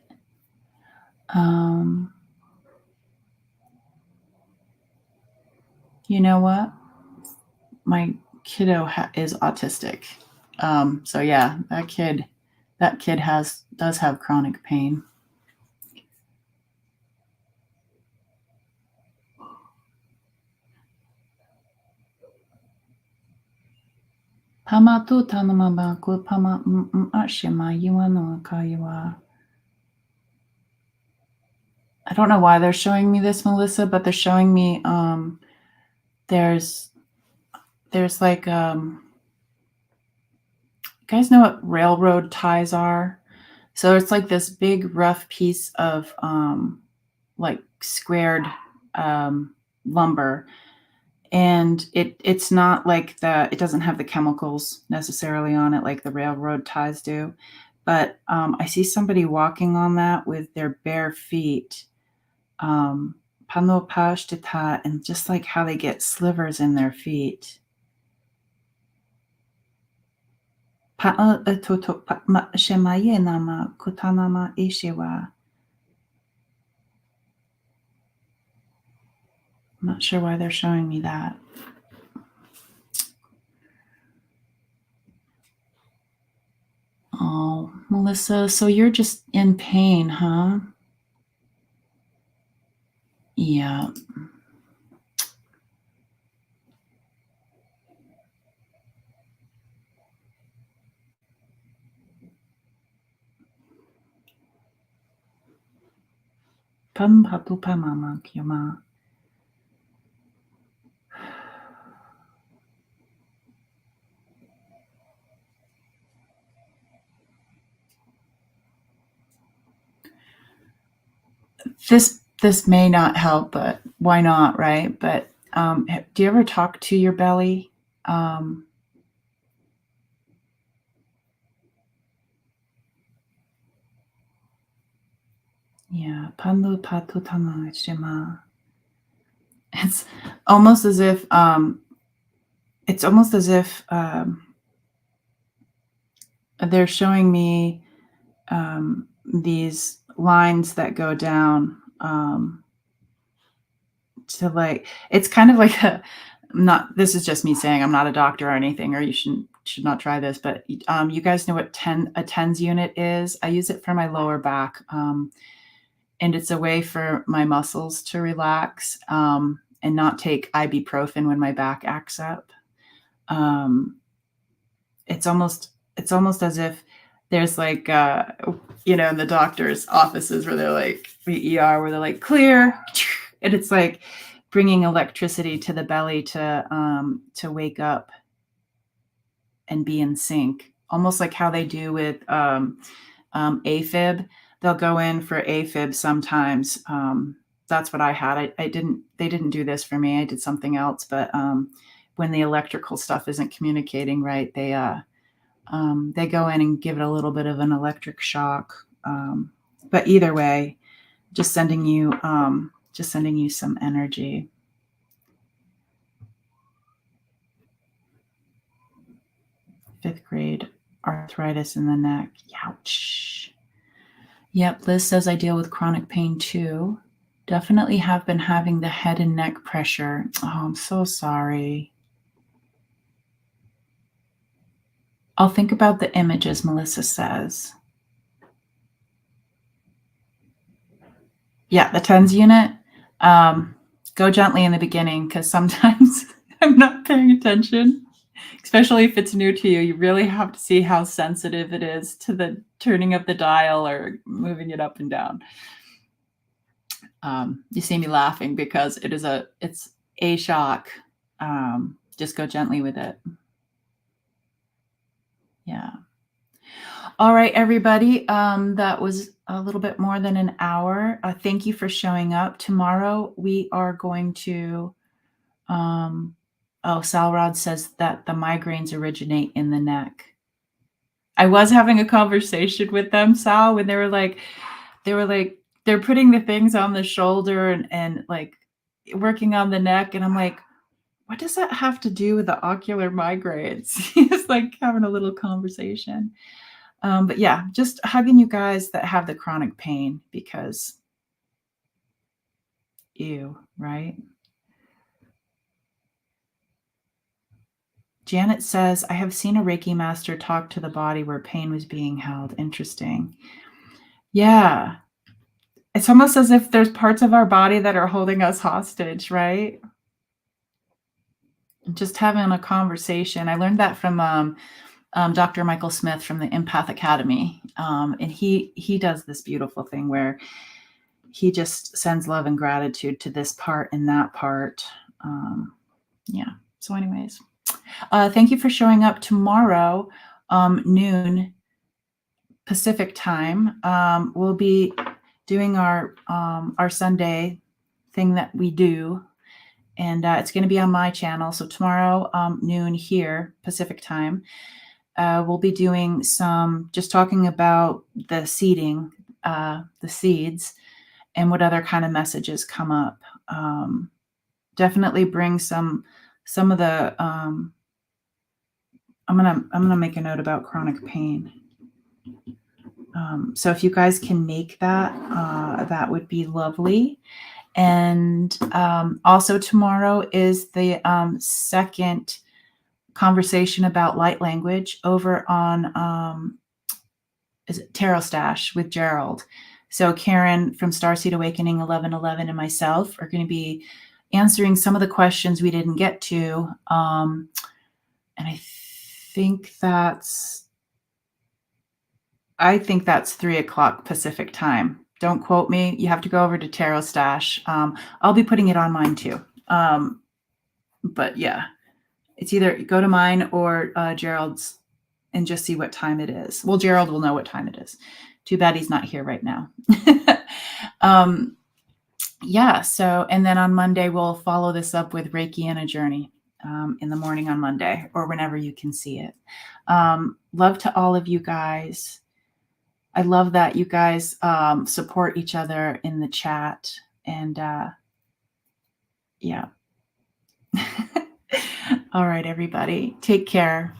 Um, you know what? My kiddo is autistic. So yeah, that kid does have chronic pain. Pama tu tanamama ku pama ashima yuano kaiwa. I don't know why they're showing me this, Melissa, but they're showing me there's like you guys know what railroad ties are? So it's like this big rough piece of like squared lumber, and it's not like it doesn't have the chemicals necessarily on it like the railroad ties do, but I see somebody walking on that with their bare feet, pano pashtita, and just like how they get slivers in their feet. Shemaye nama kutanama ishiwa. I'm not sure why they're showing me that. Oh, Melissa, so you're just in pain, huh? Yeah. Pam patu pamama kyama. This may not help, but why not, right? But do you ever talk to your belly? Yeah, panlu patutama shima. It's almost as if they're showing me these lines that go down to like, it's kind of like not, this is just me saying I'm not a doctor or anything, or you should not try this, but you guys know what a TENS unit is? I use it for my lower back, and it's a way for my muscles to relax, and not take ibuprofen when my back acts up. It's almost as if there's like in the doctor's offices where they're like the ER where they're like clear, and it's like bringing electricity to the belly to wake up and be in sync, almost like how they do with AFib. They'll go in for AFib sometimes. That's what I had. They didn't do this for me. I did something else, but when the electrical stuff isn't communicating right, they go in and give it a little bit of an electric shock. But either way, just sending you some energy. Fifth grade arthritis in the neck. Ouch. Yep, Liz says I deal with chronic pain too. Definitely have been having the head and neck pressure. Oh, I'm so sorry. I'll think about the images, Melissa says. Yeah, the TENS unit. Go gently in the beginning because sometimes I'm not paying attention, especially if it's new to you. You really have to see how sensitive it is to the turning of the dial or moving it up and down. You see me laughing because it's a shock. Just go gently with it. Yeah. All right, everybody. That was a little bit more than an hour. Thank you for showing up. Tomorrow we are going to, Salrod says that the migraines originate in the neck. I was having a conversation with them, Sal, when they were like, they're putting the things on the shoulder and like working on the neck. And I'm like, what does that have to do with the ocular migraines? It's like having a little conversation. But yeah, just hugging you guys that have the chronic pain because ew, right? Janet says, I have seen a Reiki master talk to the body where pain was being held. Interesting. Yeah. It's almost as if there's parts of our body that are holding us hostage, right? Just having a conversation. I learned that from Dr. Michael Smith from the Empath Academy. And he does this beautiful thing where he just sends love and gratitude to this part and that part. Yeah. So anyways, thank you for showing up tomorrow, noon Pacific time. We'll be doing our Sunday thing that we do, and it's going to be on my channel. So tomorrow, noon here Pacific time, we'll be doing just talking about the seeding, the seeds, and what other kind of messages come up. Definitely bring some of the. I'm gonna make a note about chronic pain. So if you guys can make that, that would be lovely. And also tomorrow is the second conversation about light language over on is it Tarot Stash with Gerald. So Karen from Starseed Awakening 1111 and myself are going to be answering some of the questions we didn't get to. And I think that's 3:00 Pacific time. Don't quote me. You have to go over to Tarot Stash. I'll be putting it on mine too. But yeah, it's either go to mine or Gerald's and just see what time it is. Well, Gerald will know what time it is. Too bad he's not here right now. Yeah. So, and then on Monday, we'll follow this up with Reiki and a journey in the morning on Monday or whenever you can see it. Love to all of you guys. I love that you guys support each other in the chat. And yeah. All right, everybody. Take care.